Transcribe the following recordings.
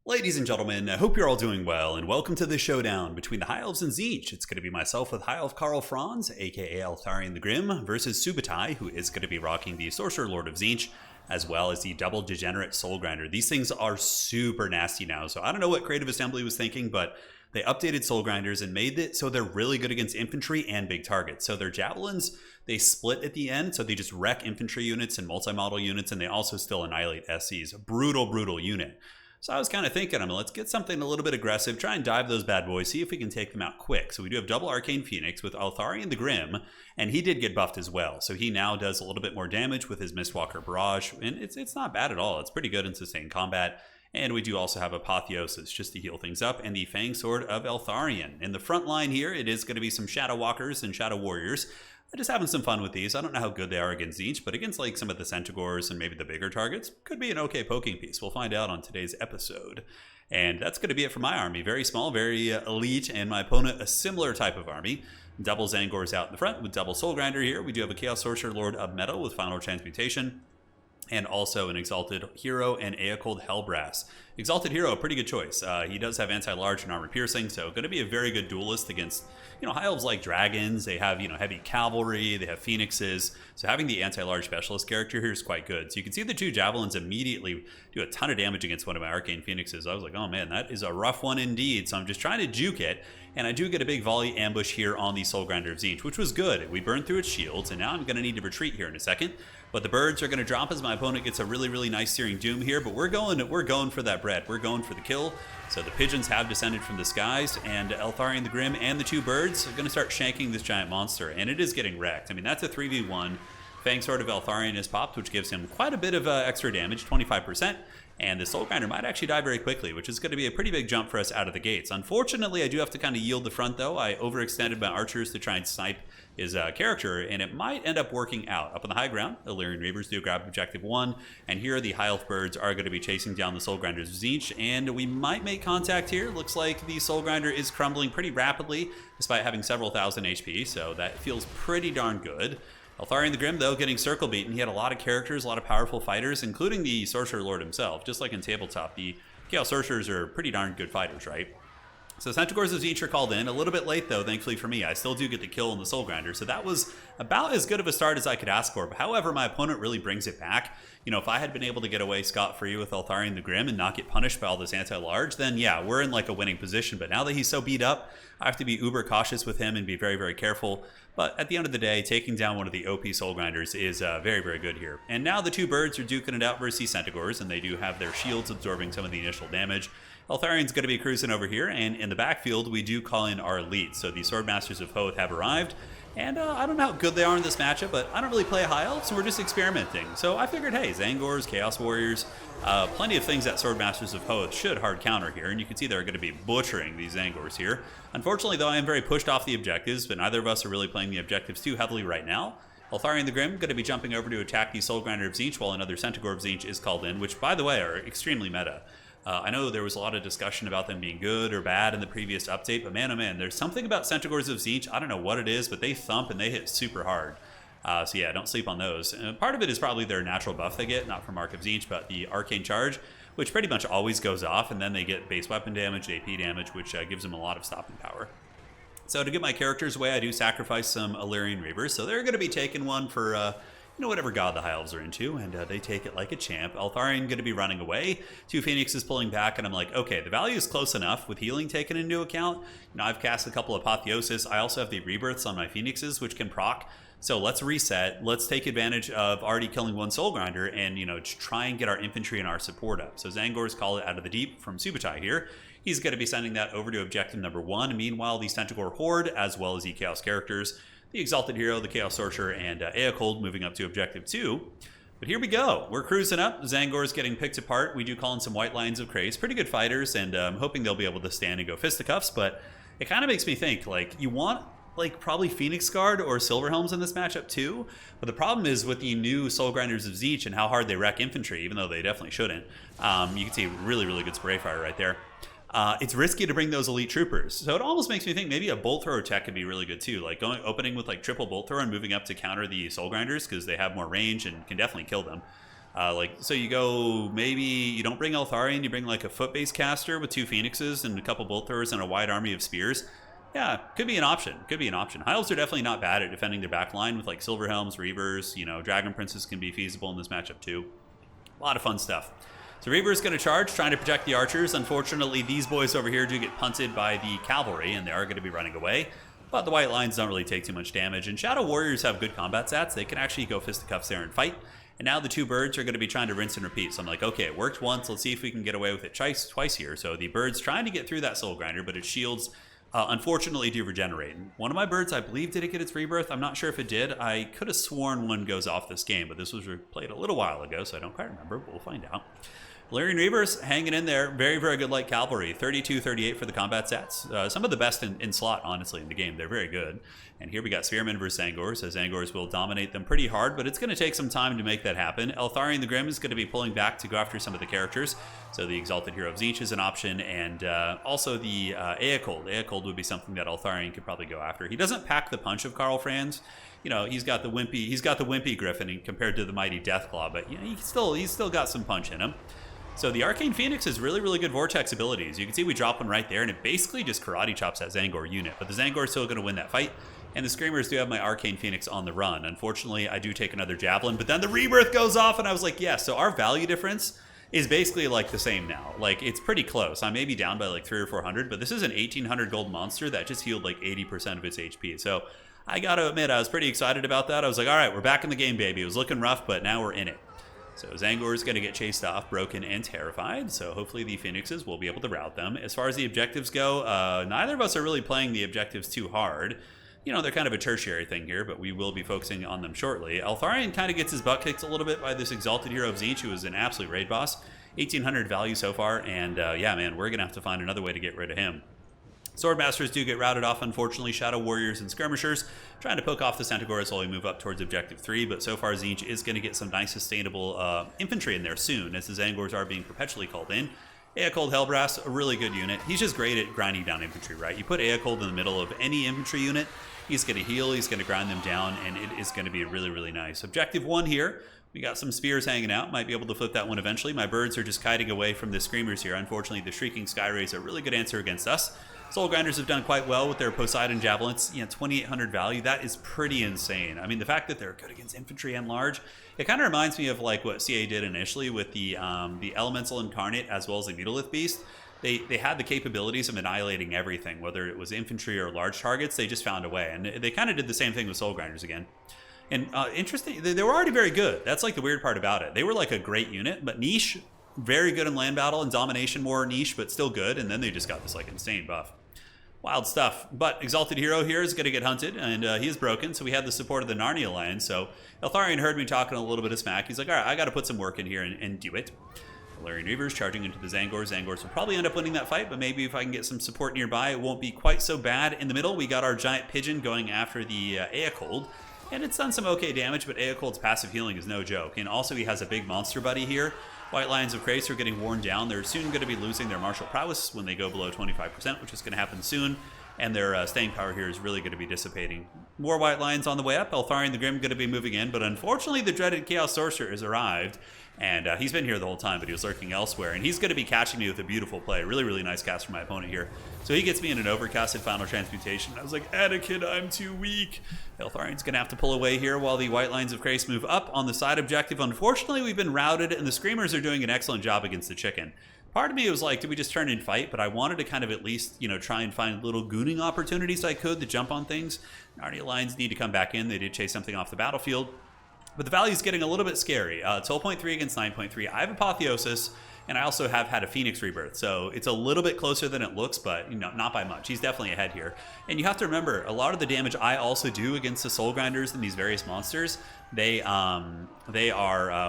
Ladies and gentlemen, I hope you're all doing well, and welcome to the showdown between the High Elves and Tzeentch. It's going to be myself with High Elf Karl Franz, aka Eltharion the Grim, versus Subutai, who is going to be rocking the Sorcerer Lord of Tzeentch, as well as the Double Degenerate Soul Grinder. These things are super nasty now, so I don't know what Creative Assembly was thinking, but they updated Soul Grinders and made it so they're really good against infantry and big targets. So their javelins, they split at the end, so they just wreck infantry units and multi-model units, and they also still annihilate SCs. Brutal unit. So I was kind of thinking, let's get something a little bit aggressive, try and dive those bad boys, see if we can take them out quick. So we do have double Arcane Phoenix with Eltharion the Grim, and he did get buffed as well. So he now does a little bit more damage with his Mistwalker Barrage, and it's not bad at all. It's pretty good in sustained combat. And we do also have Apotheosis just to heal things up, and the Fang Sword of Eltharion. In the front line here, it is going to be some Shadow Walkers and Shadow Warriors. I'm just having some fun with these. I don't know how good they are against Tzeentch, but against like some of the Centaurs and maybe the bigger targets, could be an okay poking piece. We'll find out on today's episode. And that's going to be it for my army. Very small, very elite, and my opponent a similar type of army. Double Zangors out in the front with double Soul Grinder here. We do have a Chaos Sorcerer Lord of Metal with Final Transmutation, and also an Exalted Hero and Aecold Hellbrass. Exalted Hero, a pretty good choice. He does have anti-large and armor piercing, so going to be a very good duelist against, High Elves like dragons. They have, heavy cavalry, they have phoenixes. So having the anti-large specialist character here is quite good. So you can see the two javelins immediately do a ton of damage against one of my Arcane Phoenixes. I was like, oh man, that is a rough one indeed. So I'm just trying to juke it, and I do get a big volley ambush here on the Soul Grinder of Tzeentch, which was good. We burned through its shields, and now I'm going to need to retreat here in a second. But the birds are going to drop as my opponent gets a really nice Searing Doom here. But we're going for that bread. We're going for the kill. So the pigeons have descended from the skies, and Eltharion the Grim and the two birds are going to start shanking this giant monster, and it is getting wrecked. That's a 3v1. Fang Sword of Eltharion is popped, which gives him quite a bit of extra damage, 25%. And the Soul Grinder might actually die very quickly, which is going to be a pretty big jump for us out of the gates. Unfortunately, I do have to kind of yield the front, though. I overextended my archers to try and snipe his character, and it might end up working out. Up on the high ground, Illyrian Reavers do grab Objective 1, and here the High Elf Birds are going to be chasing down the Soul Grinders of Tzeentch, and we might make contact here. Looks like the Soul Grinder is crumbling pretty rapidly, despite having several thousand HP, so that feels pretty darn good. Eltharion the Grim, though, getting circle beaten. He had a lot of characters, a lot of powerful fighters, including the Sorcerer Lord himself. Just like in Tabletop, the Chaos Sorcerers are pretty darn good fighters, right? So Centaurs of Tzeentch are called in. A little bit late, though, thankfully for me. I still do get the kill on the Soul Grinder, so that was about as good of a start as I could ask for. But however, my opponent really brings it back. If I had been able to get away scot-free with Eltharion the Grim and not get punished by all this anti-large, then yeah, we're in like a winning position. But now that he's so beat up, I have to be uber cautious with him and be very careful. But at the end of the day, taking down one of the OP Soul Grinders is very good here. And now the two birds are duking it out versus the Centaurs, and they do have their shields absorbing some of the initial damage. Eltharion's going to be cruising over here, and in the backfield, we do call in our elite. So the Swordmasters of Hoth have arrived, and I don't know how good they are in this matchup, but I don't really play High Elves, so we're just experimenting. So I figured, hey, Zangors, Chaos Warriors, plenty of things that Swordmasters of Hoth should hard counter here, and you can see they're going to be butchering these Zangors here. Unfortunately, though, I am very pushed off the objectives, but neither of us are really playing the objectives too heavily right now. Eltharion the Grim going to be jumping over to attack the Soul Grinder of Tzeentch, while another Centaur of Tzeentch is called in, which, by the way, are extremely meta. I know there was a lot of discussion about them being good or bad in the previous update, but man, oh man, there's something about Centaurs of Tzeentch, I don't know what it is, but they thump and they hit super hard. So yeah, don't sleep on those. Part of it is probably their natural buff they get, not from Mark of Tzeentch, but the Arcane Charge, which pretty much always goes off, and then they get base weapon damage, AP damage, which gives them a lot of stopping power. So to get my characters away, I do sacrifice some Illyrian Reavers, so they're going to be taking one for whatever god the High Elves are into, and they take it like a champ. Eltharion going to be running away. Two Phoenixes pulling back, and I'm like, okay, the value is close enough with healing taken into account. I've cast a couple of Apotheosis. I also have the Rebirths on my Phoenixes, which can proc. So let's reset. Let's take advantage of already killing one Soul Grinder and, try and get our infantry and our support up. So Zangors call it out of the deep from Subutai here. He's going to be sending that over to objective number 1. Meanwhile, the Centaur Horde, as well as the Chaos characters, the Exalted Hero, the Chaos Sorcerer, and Aecold moving up to Objective 2. But here we go. We're cruising up. Zangor's getting picked apart. We do call in some White Lions of Craze. Pretty good fighters, and I'm hoping they'll be able to stand and go fisticuffs, but it kind of makes me think, you want, probably Phoenix Guard or Silverhelms in this matchup too, but the problem is with the new Soul Grinders of Tzeentch and how hard they wreck infantry, even though they definitely shouldn't. You can see really good spray fire right there. It's risky to bring those elite troopers. So it almost makes me think maybe a bolt thrower tech could be really good too. Opening with triple bolt thrower and moving up to counter the Soul Grinders because they have more range and can definitely kill them. So you go, maybe you don't bring Eltharion, you bring like a foot-based caster with 2 Phoenixes and a couple bolt throwers and a wide army of spears. Yeah, could be an option. Could be an option. High Elves are definitely not bad at defending their back line with like Silver Helms, Reavers. You know, Dragon Princes can be feasible in this matchup too. A lot of fun stuff. So Reaver is going to charge, trying to protect the archers. Unfortunately, these boys over here do get punted by the cavalry, and they are going to be running away. But the white lines don't really take too much damage. And Shadow Warriors have good combat stats. They can actually go fisticuffs there and fight. And now the 2 birds are going to be trying to rinse and repeat. So I'm like, okay, it worked once. Let's see if we can get away with it twice here. So the bird's trying to get through that Soul Grinder, but its shields unfortunately do regenerate. And one of my birds, I believe, did it get its rebirth? I'm not sure if it did. I could have sworn one goes off this game, but this was played a little while ago, so I don't quite remember. But we'll find out. Valyrian Reavers hanging in there. Very, very good light cavalry. 32, 38 for the combat stats. Some of the best in slot, honestly, in the game. They're very good. And here we got Spearmen versus Zangors. So Zangors will dominate them pretty hard, but it's going to take some time to make that happen. Eltharion the Grim is going to be pulling back to go after some of the characters. So the Exalted Hero of Tzeentch is an option, and also the Eacold. Eacold would be something that Eltharion could probably go after. He doesn't pack the punch of Karl Franz. You know, he's got the wimpy Griffin compared to the mighty Deathclaw, but you know, he's still got some punch in him. So the Arcane Phoenix has really, really good Vortex abilities. You can see we drop one right there, and it basically just karate chops that Zangor unit. But the Zangor is still going to win that fight. And the Screamers do have my Arcane Phoenix on the run. Unfortunately, I do take another Javelin, but then the Rebirth goes off, and I was like, yeah, so our value difference is basically like the same now. Like, it's pretty close. I may be down by like 300 or 400, but this is an 1800 gold monster that just healed like 80% of its HP. So I got to admit, I was pretty excited about that. I was like, all right, we're back in the game, baby. It was looking rough, but now we're in it. So Zangor is going to get chased off, broken, and terrified. So hopefully the Phoenixes will be able to rout them. As far as the objectives go, neither of us are really playing the objectives too hard. You know, they're kind of a tertiary thing here, but we will be focusing on them shortly. Eltharion kind of gets his butt kicked a little bit by this Exalted Hero of Tzeentch, who is an absolute raid boss. 1800 value so far, and yeah, man, we're going to have to find another way to get rid of him. Swordmasters do get routed off, unfortunately. Shadow Warriors and Skirmishers trying to poke off the Centaurs while we move up towards Objective 3, but so far Tzeentch is going to get some nice sustainable infantry in there soon, as the Zangors are being perpetually called in. Eacold Hellbrass, a really good unit. He's just great at grinding down infantry, right? You put Eacold in the middle of any infantry unit, he's going to heal, he's going to grind them down, and it is going to be really, really nice. Objective 1 here. We got some spears hanging out. Might be able to flip that one eventually. My birds are just kiting away from the Screamers here. Unfortunately, the Shrieking Skyrays are a really good answer against us. Soul Grinders have done quite well with their Poseidon Javelins. You know, 2,800 value. That is pretty insane. I mean, the fact that they're good against infantry and large, it kind of reminds me of like what CA did initially with the Elemental Incarnate as well as the Mutolith Beast. They had the capabilities of annihilating everything, whether it was infantry or large targets. They just found a way, and they kind of did the same thing with Soul Grinders again. And interesting, they were already very good. That's like the weird part about it. They were like a great unit, but niche, very good in land battle, and domination more niche, but still good. And then they just got this like insane buff. Wild stuff. But Exalted Hero here is going to get hunted, and he is broken, so we have the support of the Narnia Alliance. So Eltharion heard me talking a little bit of smack. He's like, all right, I got to put some work in here and do it. Valyrian Reavers charging into the Zangors. Zangors will probably end up winning that fight, but maybe if I can get some support nearby, it won't be quite so bad. In the middle, we got our Giant Pigeon going after the Eacold. And it's done some okay damage, but Eacold's passive healing is no joke. And also he has a big monster buddy here. White Lions of Krace are getting worn down. They're soon going to be losing their martial prowess when they go below 25%, which is going to happen soon. And their staying power here is really going to be dissipating. More White Lions on the way up. Eltharion the Grim going to be moving in, but unfortunately the dreaded Chaos Sorcerer has arrived. And he's been here the whole time, but he was lurking elsewhere. And he's going to be catching me with a beautiful play. Really, really nice cast from my opponent here. So he gets me in an overcasted Final Transmutation. I was like, Anakin, I'm too weak. Eltharion's going to have to pull away here while the White Lions of Krace move up on the side objective. Unfortunately, we've been routed, and the Screamers are doing an excellent job against the Chicken. Part of me was like, did we just turn and fight? But I wanted to kind of at least, you know, try and find little gooning opportunities I could to jump on things. Narnia Lions need to come back in. They did chase something off the battlefield. But the value's getting a little bit scary. 12.3 against 9.3. I have Apotheosis, and I also have had a Phoenix Rebirth. So it's a little bit closer than it looks, but you know, not by much. He's definitely ahead here. And you have to remember, a lot of the damage I also do against the Soul Grinders and these various monsters, they are,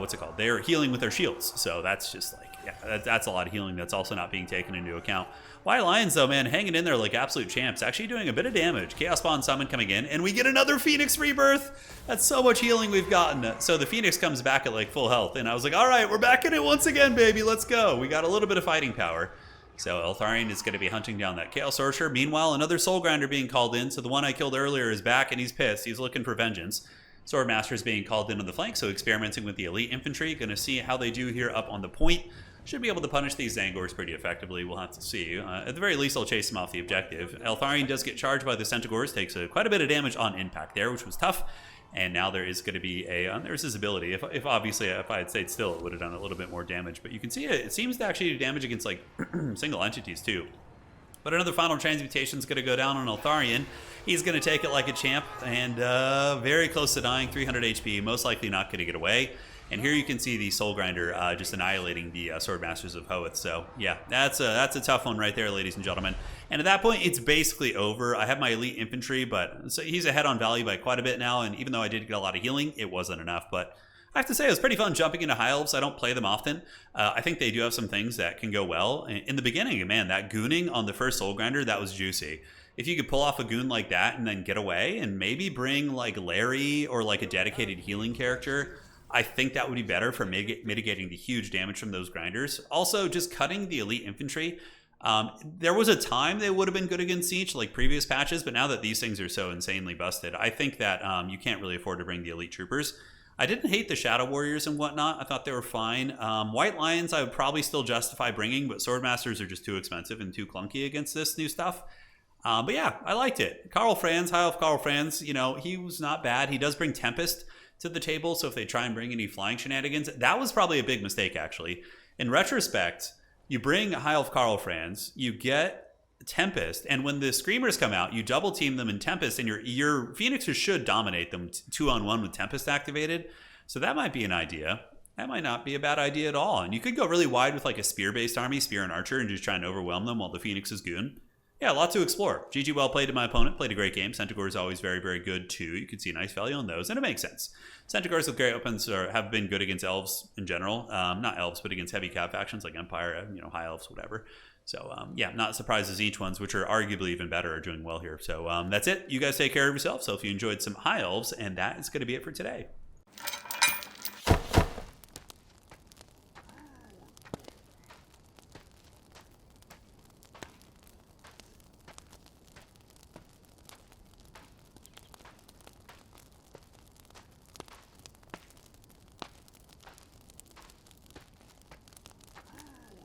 what's it called? They're healing with their shields. So that's just like, yeah, that's a lot of healing that's also not being taken into account. White Lions, though, man, hanging in there like absolute champs, actually doing a bit of damage. Chaos Spawn Summon coming in, and we get another Phoenix Rebirth. That's so much healing we've gotten. So the Phoenix comes back at like full health, and I was like, all right, we're back in it once again, baby. Let's go. We got a little bit of fighting power. So Eltharion is going to be hunting down that Chaos Sorcerer. Meanwhile, another Soul Grinder being called in. So the one I killed earlier is back, and he's pissed. He's looking for vengeance. Swordmaster is being called in on the flank, so experimenting with the elite infantry. Going to see how they do here up on the point. Should be able to punish these Zangors pretty effectively. We'll have to see. At the very least, I'll chase them off the objective. Eltharion does get charged by the Centaurs, takes quite a bit of damage on impact there, which was tough. And now there is going to be there's his ability. If obviously, if I had stayed still, it would have done a little bit more damage. But you can see it seems to actually do damage against like single entities too. But another final transmutation is going to go down on Eltharion. He's going to take it like a champ and very close to dying, 300 HP, most likely not going to get away. And here you can see the Soul Grinder just annihilating the Swordmasters of Hoeth. So yeah, that's a tough one right there, ladies and gentlemen. And at that point, it's basically over. I have my elite infantry, but so he's ahead on value by quite a bit now. And even though I did get a lot of healing, it wasn't enough. But I have to say, it was pretty fun jumping into High Elves. I don't play them often. I think they do have some things that can go well. In the beginning, man, that gooning on the first Soul Grinder, that was juicy. If you could pull off a goon like that and then get away and maybe bring like Larry or like a dedicated healing character, I think that would be better for mitigating the huge damage from those grinders. Also, just cutting the elite infantry. There was a time they would have been good against Tzeentch, like previous patches, but now that these things are so insanely busted, I think that you can't really afford to bring the elite troopers. I didn't hate the Shadow Warriors and whatnot. I thought they were fine. White Lions I would probably still justify bringing, but Swordmasters are just too expensive and too clunky against this new stuff. But yeah, I liked it. Karl Franz, High Elf Karl Franz, you know, he was not bad. He does bring Tempest to the table, so if they try and bring any flying shenanigans, that was probably a big mistake, actually. In retrospect, you bring High Elf Karl Franz, you get Tempest, and when the Screamers come out, you double team them in Tempest, and your Phoenixers should dominate them 2-on-1 with Tempest activated. So that might be an idea. That might not be a bad idea at all. And you could go really wide with like a spear-based army, Spear and Archer, and just try and overwhelm them while the Phoenix is goon. Yeah, a lot to explore. GG well played to my opponent. Played a great game. Centaur is always very, very good too. You can see nice value on those, and it makes sense. Centaurs with great weapons have been good against Elves in general. Not Elves, but against heavy cav factions like Empire, High Elves, whatever. So yeah, not surprised as each ones, which are arguably even better, are doing well here. So that's it. You guys take care of yourselves. So if you enjoyed some High Elves, and that is going to be it for today.